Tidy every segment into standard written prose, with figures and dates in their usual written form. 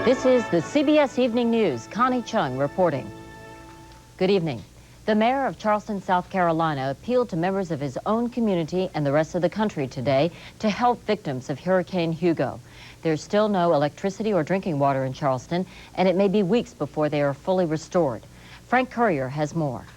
This is the CBS Evening News. Connie Chung reporting. Good evening. The mayor of Charleston, South Carolina, appealed to members of his own community and the rest of the country today to help victims of Hurricane Hugo. There's still no electricity or drinking water in Charleston, and it may be weeks before they are fully restored. Frank Courier has more.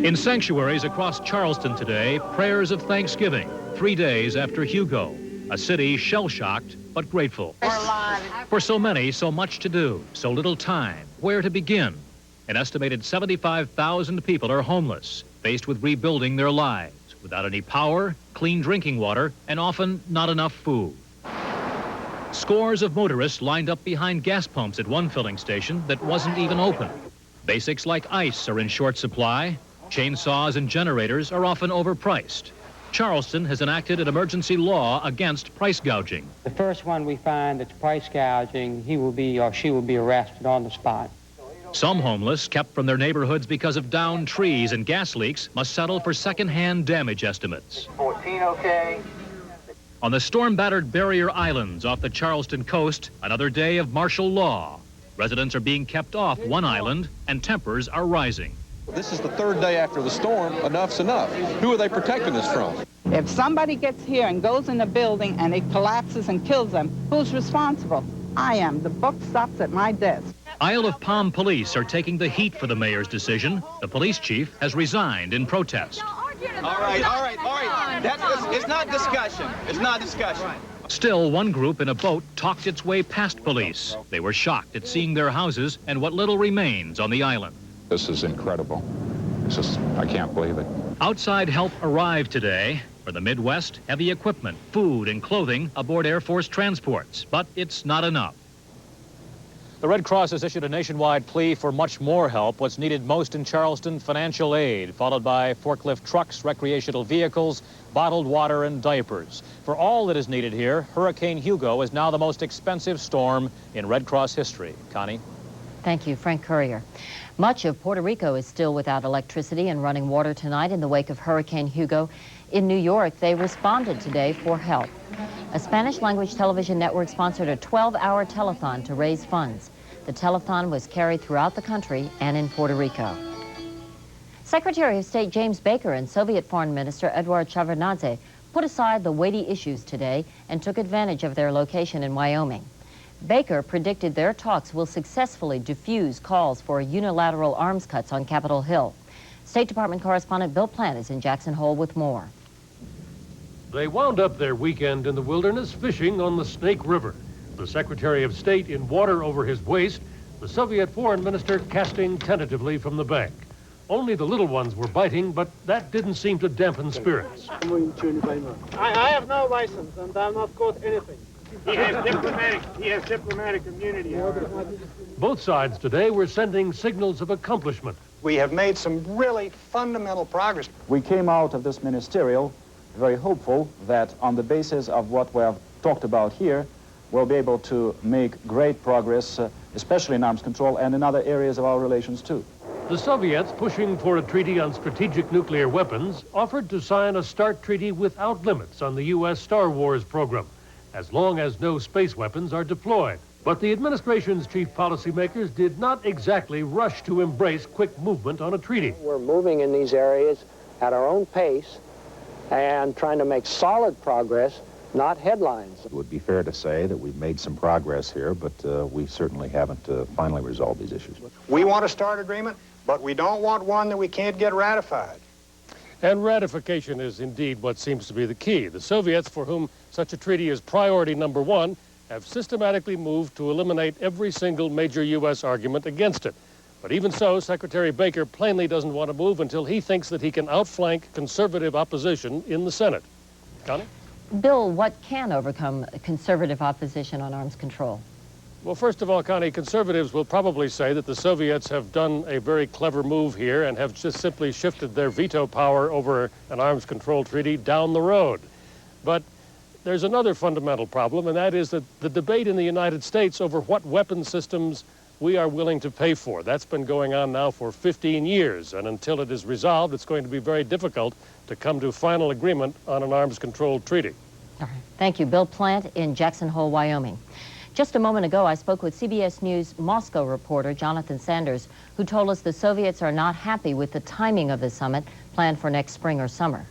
In sanctuaries across Charleston today, prayers of thanksgiving, 3 days after Hugo, a city shell-shocked but grateful. For so many, so much to do, so little time, where to begin? An estimated 75,000 people are homeless, faced with rebuilding their lives, without any power, clean drinking water, and often not enough food. Scores of motorists lined up behind gas pumps at one filling station that wasn't even open. Basics like ice are in short supply. Chainsaws and generators are often overpriced. Charleston has enacted an emergency law against price gouging. The first one we find that's price gouging, he will be or she will be arrested on the spot. Some homeless, kept from their neighborhoods because of downed trees and gas leaks, must settle for second-hand damage estimates. 14, okay. On the storm-battered barrier islands off the Charleston coast, another day of martial law. Residents are being kept off one island, and tempers are rising. This is the third day after the storm. Enough's enough. Who are they protecting us from? If somebody gets here and goes in a building and it collapses and kills them, who's responsible? I am. The buck stops at my desk. Isle of Palm police are taking the heat for the mayor's decision. The police chief has resigned in protest. All right. It's not discussion. It's not discussion. Still, one group in a boat talked its way past police. They were shocked at seeing their houses and what little remains on the island. This is incredible. I can't believe it. Outside help arrived today. For the Midwest, heavy equipment, food, and clothing aboard Air Force transports. But it's not enough. The Red Cross has issued a nationwide plea for much more help. What's needed most in Charleston, financial aid, followed by forklift trucks, recreational vehicles, bottled water, and diapers. For all that is needed here, Hurricane Hugo is now the most expensive storm in Red Cross history. Connie? Thank you, Frank Courier. Much of Puerto Rico is still without electricity and running water tonight in the wake of Hurricane Hugo. In New York, they responded today for help. A Spanish-language television network sponsored a 12-hour telethon to raise funds. The telethon was carried throughout the country and in Puerto Rico. Secretary of State James Baker and Soviet Foreign Minister Eduard Shevardnadze put aside the weighty issues today and took advantage of their location in Wyoming. Baker predicted their talks will successfully diffuse calls for unilateral arms cuts on Capitol Hill. State Department correspondent Bill Plant is in Jackson Hole with more. They wound up their weekend in the wilderness fishing on the Snake River. The Secretary of State in water over his waist, the Soviet Foreign Minister casting tentatively from the bank. Only the little ones were biting, but that didn't seem to dampen spirits. I have no license, and I've not caught anything. He has diplomatic immunity. Both sides today were sending signals of accomplishment. We have made some really fundamental progress. We came out of this ministerial very hopeful that on the basis of what we have talked about here, we'll be able to make great progress, especially in arms control and in other areas of our relations too. The Soviets, pushing for a treaty on strategic nuclear weapons, offered to sign a START treaty without limits on the U.S. Star Wars program, as long as no space weapons are deployed. But the administration's chief policymakers did not exactly rush to embrace quick movement on a treaty. We're moving in these areas at our own pace and trying to make solid progress, not headlines. It would be fair to say that we've made some progress here, but we certainly haven't finally resolved these issues. We want a START agreement, but we don't want one that we can't get ratified. And ratification is indeed what seems to be the key. The Soviets, for whom such a treaty is priority number one, have systematically moved to eliminate every single major U.S. argument against it. But even so, Secretary Baker plainly doesn't want to move until he thinks that he can outflank conservative opposition in the Senate. Connie? Bill, what can overcome conservative opposition on arms control? Well, first of all, Connie, conservatives will probably say that the Soviets have done a very clever move here and have just simply shifted their veto power over an arms control treaty down the road. But there's another fundamental problem, and that is that the debate in the United States over what weapon systems we are willing to pay for. That's been going on now for 15 years, and until it is resolved, it's going to be very difficult to come to final agreement on an arms control treaty. All right. Thank you. Bill Plant in Jackson Hole, Wyoming. Just a moment ago, I spoke with CBS News Moscow reporter Jonathan Sanders, who told us the Soviets are not happy with the timing of the summit planned for next spring or summer.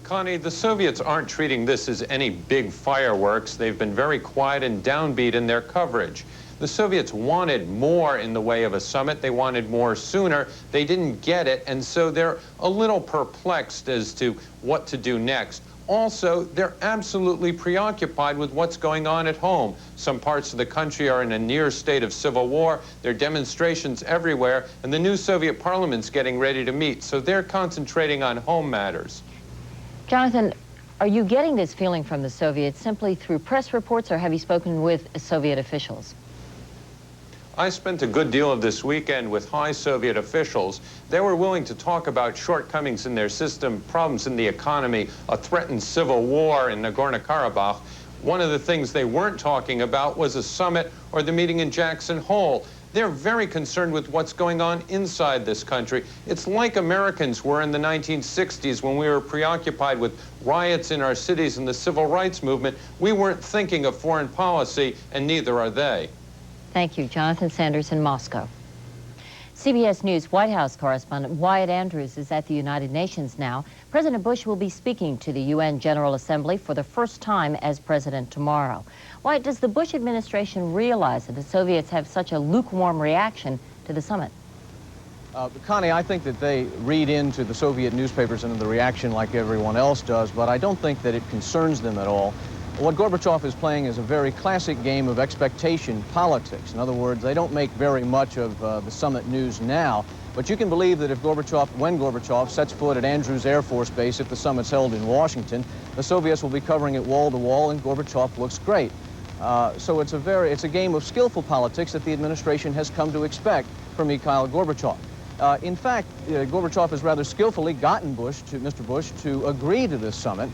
Connie, the Soviets aren't treating this as any big fireworks. They've been very quiet and downbeat in their coverage. The Soviets wanted more in the way of a summit. They wanted more sooner. They didn't get it, and so they're a little perplexed as to what to do next. Also, they're absolutely preoccupied with what's going on at home. Some parts of the country are in a near state of civil war. There are demonstrations everywhere, and the new Soviet parliament's getting ready to meet, so they're concentrating on home matters. Jonathan, are you getting this feeling from the Soviets simply through press reports, or have you spoken with Soviet officials? I spent a good deal of this weekend with high Soviet officials. They were willing to talk about shortcomings in their system, problems in the economy, a threatened civil war in Nagorno-Karabakh. One of the things they weren't talking about was a summit or the meeting in Jackson Hole. They're very concerned with what's going on inside this country. It's like Americans were in the 1960s when we were preoccupied with riots in our cities and the civil rights movement. We weren't thinking of foreign policy, and neither are they. Thank you. Jonathan Sanders in Moscow. CBS News White House correspondent Wyatt Andrews is at the United Nations now. President Bush will be speaking to the UN General Assembly for the first time as president tomorrow. Wyatt, does the Bush administration realize that the Soviets have such a lukewarm reaction to the summit? Connie, I think that they read into the Soviet newspapers and the reaction like everyone else does, but I don't think that it concerns them at all. What Gorbachev is playing is a very classic game of expectation politics. In other words, they don't make very much of the summit news now, but you can believe that if when Gorbachev sets foot at Andrews Air Force Base, if the summit's held in Washington, the Soviets will be covering it wall to wall, and Gorbachev looks great. So it's a game of skillful politics that the administration has come to expect from Mikhail Gorbachev. In fact, Gorbachev has rather skillfully gotten Mr. Bush to agree to this summit.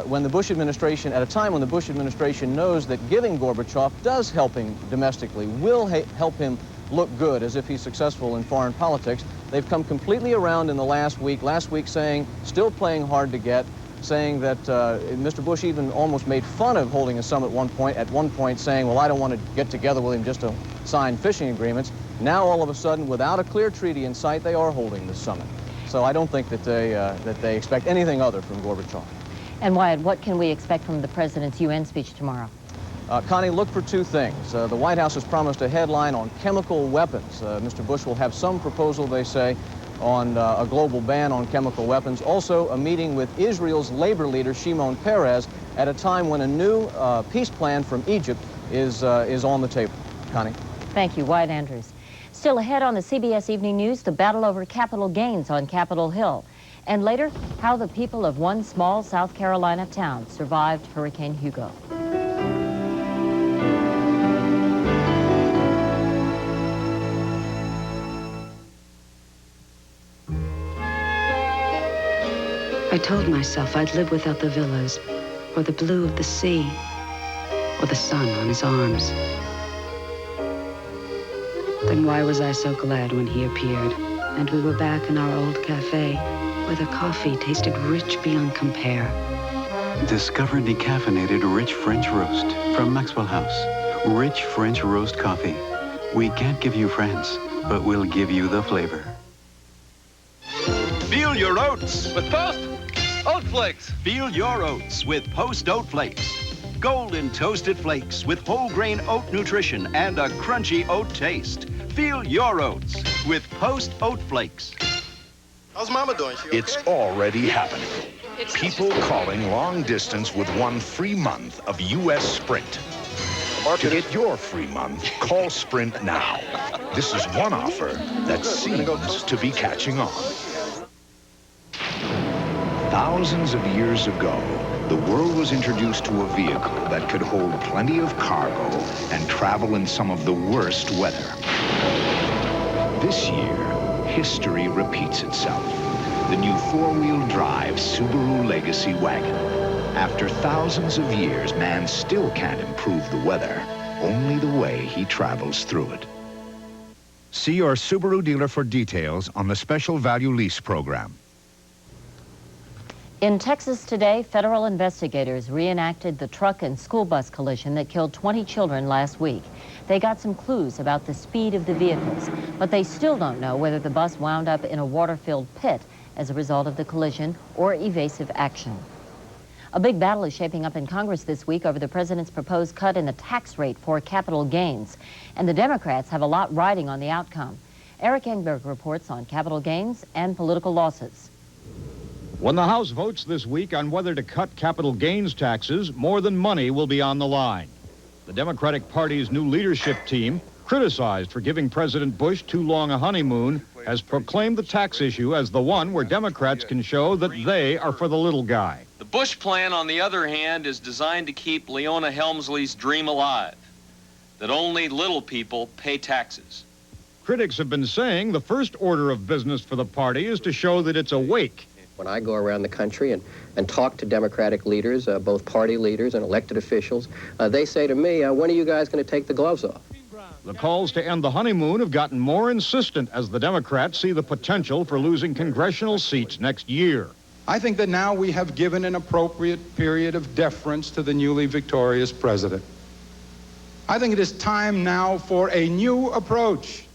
When the Bush administration, at a time when the Bush administration knows that giving Gorbachev does help him domestically, will help him look good as if he's successful in foreign politics, they've come completely around in the last week saying, still playing hard to get, saying that Mr. Bush even almost made fun of holding a summit at one point saying, well, I don't want to get together with him just to sign fishing agreements. Now, all of a sudden, without a clear treaty in sight, they are holding this summit. So I don't think that they expect anything other from Gorbachev. And Wyatt, what can we expect from the president's UN speech tomorrow? Connie, look for two things. The White House has promised a headline on chemical weapons. Mr. Bush will have some proposal, they say, on a global ban on chemical weapons. Also, a meeting with Israel's labor leader, Shimon Peres, at a time when a new peace plan from Egypt is on the table. Connie. Thank you, Wyatt Andrews. Still ahead on the CBS Evening News, the battle over capital gains on Capitol Hill. And later, how the people of one small South Carolina town survived Hurricane Hugo. I told myself I'd live without the villas, or the blue of the sea, or the sun on his arms. Then why was I so glad when he appeared, and we were back in our old cafe, where the coffee tasted rich beyond compare. Discover decaffeinated rich French roast from Maxwell House. Rich French roast coffee. We can't give you France, but we'll give you the flavor. Feel your oats with Post Oat Flakes. Feel your oats with Post Oat Flakes. Golden toasted flakes with whole grain oat nutrition and a crunchy oat taste. Feel your oats with Post Oat Flakes. How's Mama doing? She okay? It's already happening. People calling long distance with one free month of U.S. Sprint. To get your free month, call Sprint now. This is one offer that seems to be catching on. Thousands of years ago, the world was introduced to a vehicle that could hold plenty of cargo and travel in some of the worst weather. This year, history repeats itself. The new four-wheel drive Subaru Legacy wagon. After thousands of years, man still can't improve the weather. only the way he travels through it. See your Subaru dealer for details on the special value lease program. In Texas today, federal investigators reenacted the truck and school bus collision that killed 20 children last week. They got some clues about the speed of the vehicles, but they still don't know whether the bus wound up in a water-filled pit as a result of the collision or evasive action. A big battle is shaping up in Congress this week over the president's proposed cut in the tax rate for capital gains, and the Democrats have a lot riding on the outcome. Eric Engberg reports on capital gains and political losses. When the House votes this week on whether to cut capital gains taxes, more than money will be on the line. The Democratic Party's new leadership team, criticized for giving President Bush too long a honeymoon, has proclaimed the tax issue as the one where Democrats can show that they are for the little guy. The Bush plan, on the other hand, is designed to keep Leona Helmsley's dream alive, that only little people pay taxes. Critics have been saying the first order of business for the party is to show that it's awake. When I go around the country and talk to Democratic leaders, both party leaders and elected officials, they say to me, when are you guys going to take the gloves off? The calls to end the honeymoon have gotten more insistent as the Democrats see the potential for losing congressional seats next year. I think that now we have given an appropriate period of deference to the newly victorious president. I think it is time now for a new approach.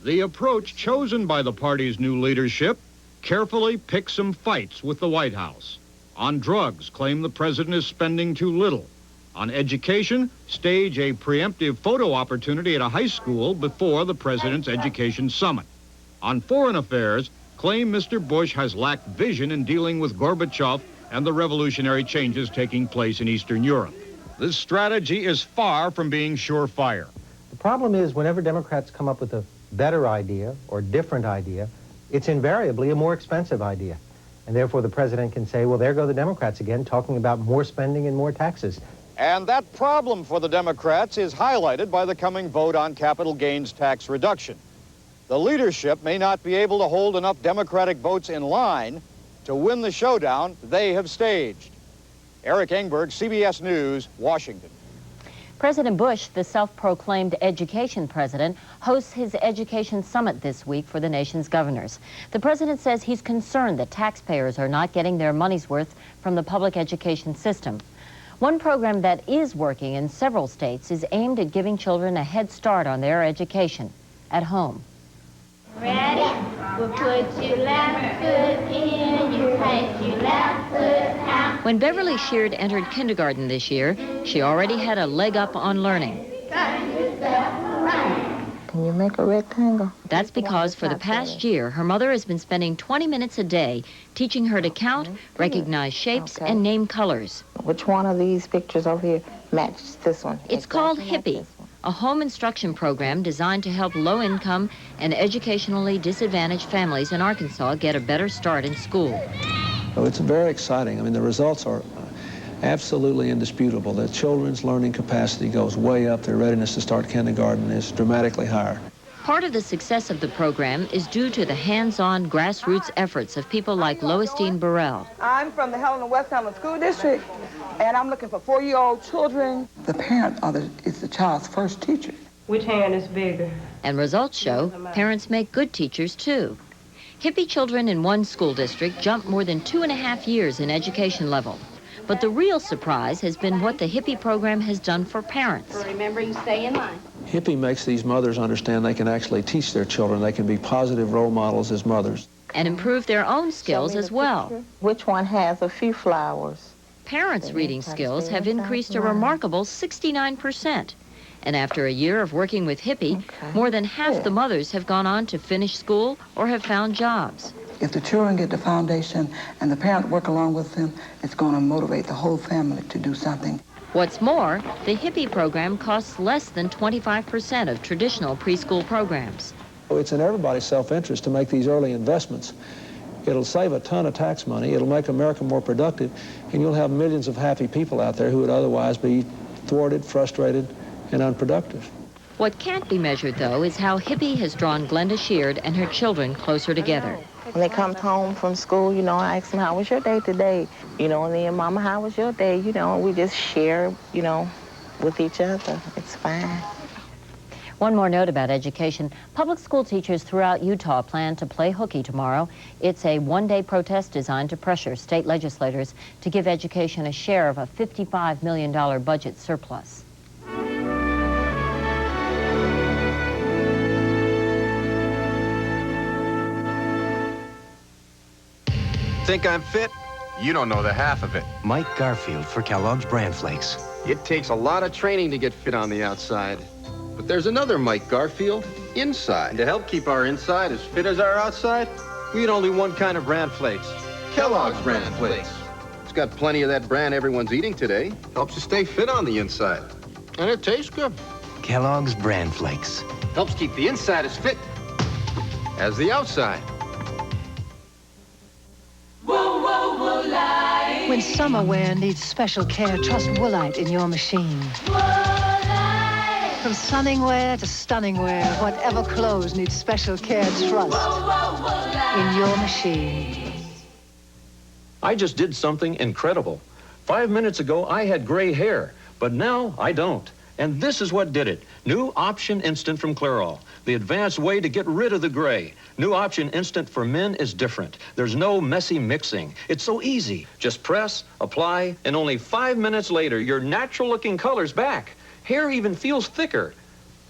The approach chosen by the party's new leadership: carefully pick some fights with the White House. On drugs, claim the president is spending too little. On education, stage a preemptive photo opportunity at a high school before the president's education summit. On foreign affairs, claim Mr. Bush has lacked vision in dealing with Gorbachev and the revolutionary changes taking place in Eastern Europe. This strategy is far from being surefire. The problem is whenever Democrats come up with a better idea or different idea, it's invariably a more expensive idea. And therefore the president can say, well, there go the Democrats again, talking about more spending and more taxes. And that problem for the Democrats is highlighted by the coming vote on capital gains tax reduction. The leadership may not be able to hold enough Democratic votes in line to win the showdown they have staged. Eric Engberg, CBS News, Washington. President Bush, the self-proclaimed education president, hosts his education summit this week for the nation's governors. The president says he's concerned that taxpayers are not getting their money's worth from the public education system. One program that is working in several states is aimed at giving children a head start on their education at home. Ready? We'll put your left foot in, you place your left foot out. When Beverly Sheard entered kindergarten this year, she already had a leg up on learning. Can you make a rectangle? That's because for the past year, her mother has been spending 20 minutes a day teaching her to count, recognize shapes, and name colors. Which one of these pictures over here matches this one? It's called Hippie, a home instruction program designed to help low-income and educationally disadvantaged families in Arkansas get a better start in school. Oh, it's very exciting. I mean, the results are absolutely indisputable. The children's learning capacity goes way up. Their readiness to start kindergarten is dramatically higher. Part of the success of the program is due to the hands-on grassroots efforts of people like Loistine Burrell. I'm from the Helena West Helena School District, and I'm looking for 4-year-old children. The parent is the child's first teacher. Which hand is bigger? And results show parents make good teachers, too. Hippie children in one school district jumped more than 2.5 years in education level. But the real surprise has been what the Hippie program has done for parents. Remember, you stay in line. Hippie makes these mothers understand they can actually teach their children. They can be positive role models as mothers. And improve their own skills as well. Which one has a few flowers? Parents' reading skills have increased a remarkable 69%. And after a year of working with Hippie, more than half the mothers have gone on to finish school or have found jobs. If the children get the foundation and the parent work along with them, it's going to motivate the whole family to do something. What's more, the Hippie program costs less than 25% of traditional preschool programs. It's in everybody's self-interest to make these early investments. It'll save a ton of tax money, it'll make America more productive, and you'll have millions of happy people out there who would otherwise be thwarted, frustrated, and unproductive. What can't be measured, though, is how Hippie has drawn Glenda Sheard and her children closer together. When they come home from school, you know, I ask them, how was your day today? You know, and then, Mama, how was your day? You know, we just share, you know, with each other. It's fine. One more note about education. Public school teachers throughout Utah plan to play hooky tomorrow. It's a one-day protest designed to pressure state legislators to give education a share of a $55 million budget surplus. Think I'm fit? You don't know the half of it. Mike Garfield for Kellogg's Bran Flakes. It takes a lot of training to get fit on the outside. But there's another Mike Garfield inside. And to help keep our inside as fit as our outside, we eat only one kind of bran flakes. Kellogg's Bran Flakes. It's got plenty of that bran everyone's eating today. Helps you stay fit on the inside. And it tastes good. Kellogg's Bran Flakes. Helps keep the inside as fit as the outside. When summer wear needs special care, trust Woolite in your machine. From sunning wear to stunning wear, whatever clothes need special care, trust in your machine. I just did something incredible. 5 minutes ago, I had gray hair, but now I don't. And this is what did it. New Option Instant from Clairol, the advanced way to get rid of the gray. New Option Instant for men is different. There's no messy mixing. It's so easy. Just press, apply, and only 5 minutes later, your natural-looking color's back. Hair even feels thicker.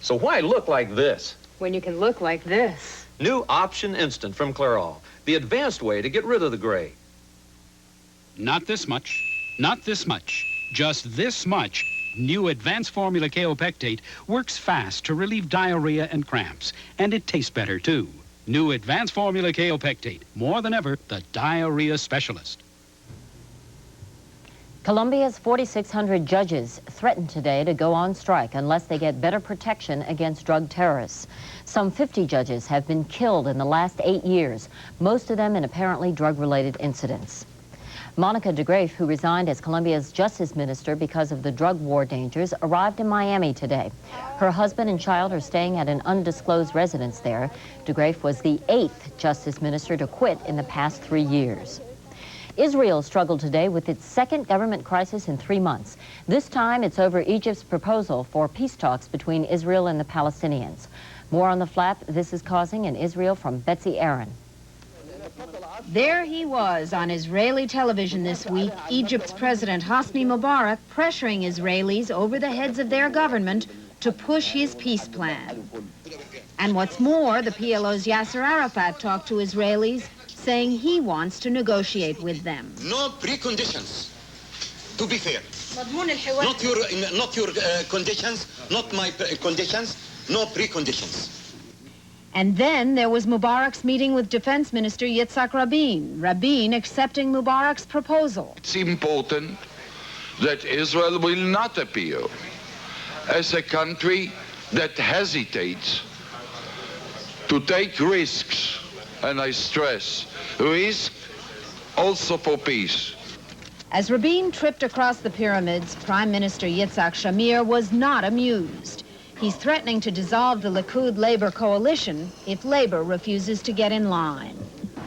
So why look like this? When you can look like this. New Option Instant from Clairol, the advanced way to get rid of the gray. Not this much, not this much, just this much. New Advanced Formula Kaopectate works fast to relieve diarrhea and cramps, and it tastes better, too. New Advanced Formula Kaopectate, more than ever, the diarrhea specialist. Colombia's 4,600 judges threatened today to go on strike unless they get better protection against drug terrorists. Some 50 judges have been killed in the last 8 years, most of them in apparently drug-related incidents. Monica de Graaf, who resigned as Colombia's justice minister because of the drug war dangers, arrived in Miami today. Her husband and child are staying at an undisclosed residence there. De Graaf was the 8th justice minister to quit in the past 3 years. Israel struggled today with its second government crisis in 3 months. This time, it's over Egypt's proposal for peace talks between Israel and the Palestinians. More on the flap this is causing in Israel from Betsy Aaron. There he was on Israeli television this week, Egypt's President Hosni Mubarak pressuring Israelis over the heads of their government to push his peace plan. And what's more, the PLO's Yasser Arafat talked to Israelis, saying he wants to negotiate with them. No preconditions, to be fair. Not your conditions, not my conditions, no preconditions. And then there was Mubarak's meeting with Defense Minister Yitzhak Rabin. Rabin accepting Mubarak's proposal. It's important that Israel will not appear as a country that hesitates to take risks, and I stress, risk also for peace. As Rabin tripped across the pyramids, Prime Minister Yitzhak Shamir was not amused. He's threatening to dissolve the Likud-Labor coalition if Labor refuses to get in line.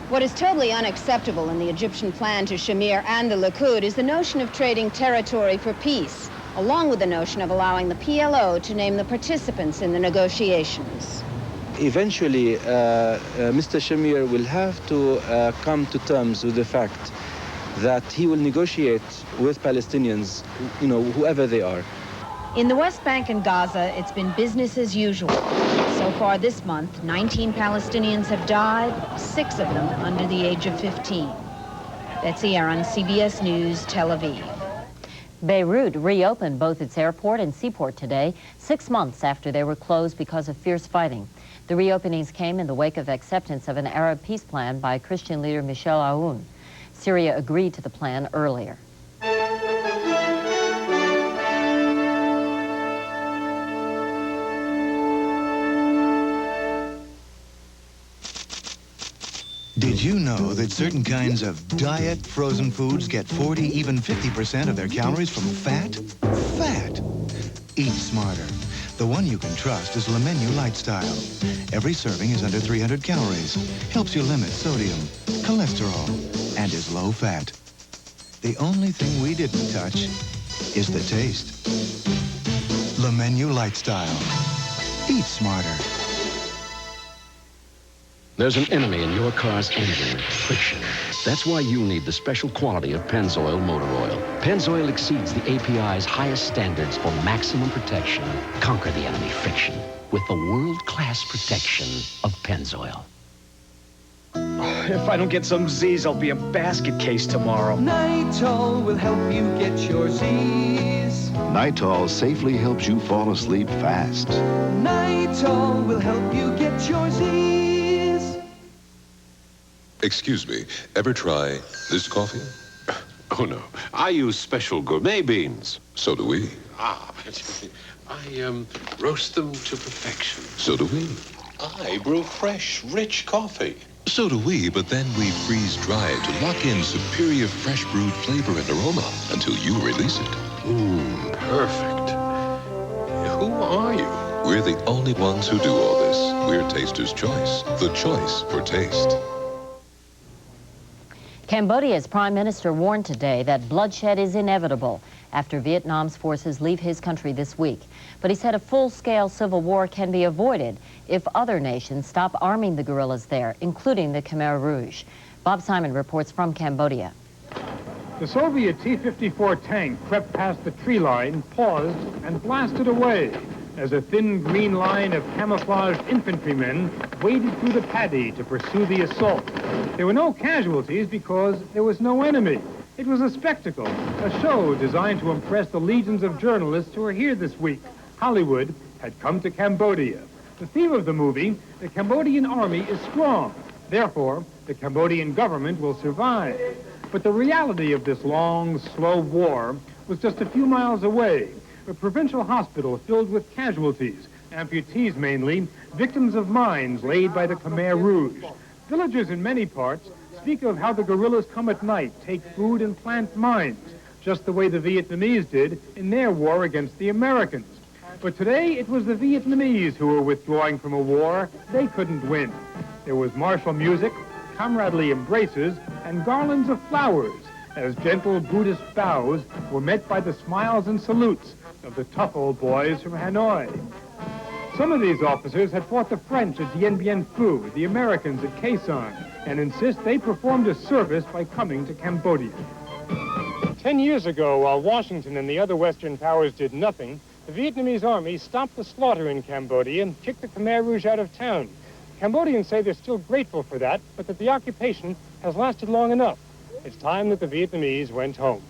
What is totally unacceptable in the Egyptian plan to Shamir and the Likud is the notion of trading territory for peace, along with the notion of allowing the PLO to name the participants in the negotiations. Eventually, Mr. Shamir will have to come to terms with the fact that he will negotiate with Palestinians, whoever they are. In the West Bank and Gaza, it's been business as usual. So far this month, 19 Palestinians have died, 6 of them under the age of 15. Betsy Aaron, CBS News, Tel Aviv. Beirut reopened both its airport and seaport today, 6 months after they were closed because of fierce fighting. The reopenings came in the wake of acceptance of an Arab peace plan by Christian leader Michel Aoun. Syria agreed to the plan earlier. Did you know that certain kinds of diet frozen foods get 40, even 50% of their calories from fat? Fat! Eat smarter. The one you can trust is Le Menu Lifestyle. Every serving is under 300 calories, helps you limit sodium, cholesterol, and is low fat. The only thing we didn't touch is the taste. Le Menu Lifestyle. Eat smarter. There's an enemy in your car's engine, friction. That's why you need the special quality of Pennzoil motor oil. Pennzoil exceeds the API's highest standards for maximum protection. Conquer the enemy friction with the world-class protection of Pennzoil. If I don't get some Z's, I'll be a basket case tomorrow. Nitol will help you get your Z's. Nitol safely helps you fall asleep fast. Nitol will help you get your Z's. Excuse me, ever try this coffee? Oh, no. I use special gourmet beans. So do we. Ah, I roast them to perfection. So do we. I brew fresh, rich coffee. So do we, but then we freeze dry it to lock in superior fresh brewed flavor and aroma until you release it. Perfect. Who are you? We're the only ones who do all this. We're Taster's Choice, the choice for taste. Cambodia's prime minister warned today that bloodshed is inevitable after Vietnam's forces leave his country this week. But he said a full-scale civil war can be avoided if other nations stop arming the guerrillas there, including the Khmer Rouge. Bob Simon reports from Cambodia. The Soviet T-54 tank crept past the tree line, paused, and blasted away as a thin green line of camouflaged infantrymen waded through the paddy to pursue the assault. There were no casualties because there was no enemy. It was a spectacle, a show designed to impress the legions of journalists who are here this week. Hollywood had come to Cambodia. The theme of the movie, the Cambodian army is strong. Therefore, the Cambodian government will survive. But the reality of this long, slow war was just a few miles away. A provincial hospital filled with casualties, amputees mainly, victims of mines laid by the Khmer Rouge. Villagers in many parts speak of how the guerrillas come at night, take food and plant mines, just the way the Vietnamese did in their war against the Americans. But today it was the Vietnamese who were withdrawing from a war they couldn't win. There was martial music, comradely embraces, and garlands of flowers as gentle Buddhist bows were met by the smiles and salutes of the tough old boys from Hanoi. Some of these officers had fought the French at Dien Bien Phu, the Americans at Khe Sanh, and insist they performed a service by coming to Cambodia. 10 years ago, while Washington and the other Western powers did nothing, the Vietnamese army stopped the slaughter in Cambodia and kicked the Khmer Rouge out of town. Cambodians say they're still grateful for that, but that the occupation has lasted long enough. It's time that the Vietnamese went home.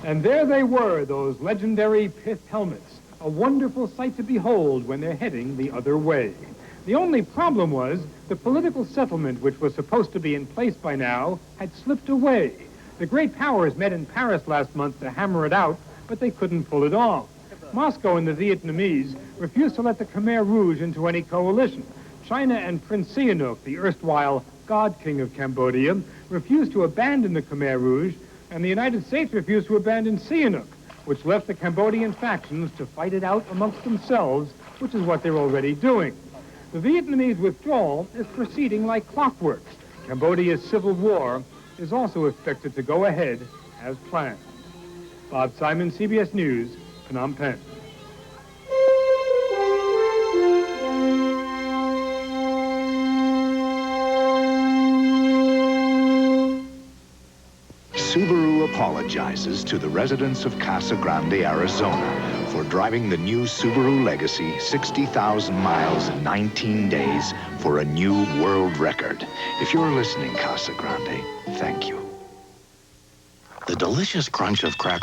And there they were, those legendary pith helmets, a wonderful sight to behold when they're heading the other way. The only problem was the political settlement, which was supposed to be in place by now, had slipped away. The great powers met in Paris last month to hammer it out, but they couldn't pull it off. Moscow and the Vietnamese refused to let the Khmer Rouge into any coalition. China and Prince Sihanouk, the erstwhile God King of Cambodia, refused to abandon the Khmer Rouge, and the United States refused to abandon Sihanouk, which left the Cambodian factions to fight it out amongst themselves, which is what they're already doing. The Vietnamese withdrawal is proceeding like clockwork. Cambodia's civil war is also expected to go ahead as planned. Bob Simon, CBS News, Phnom Penh. Subaru apologizes to the residents of Casa Grande, Arizona, for driving the new Subaru Legacy 60,000 miles in 19 days for a new world record. If you're listening, Casa Grande, thank you. The delicious crunch of crackling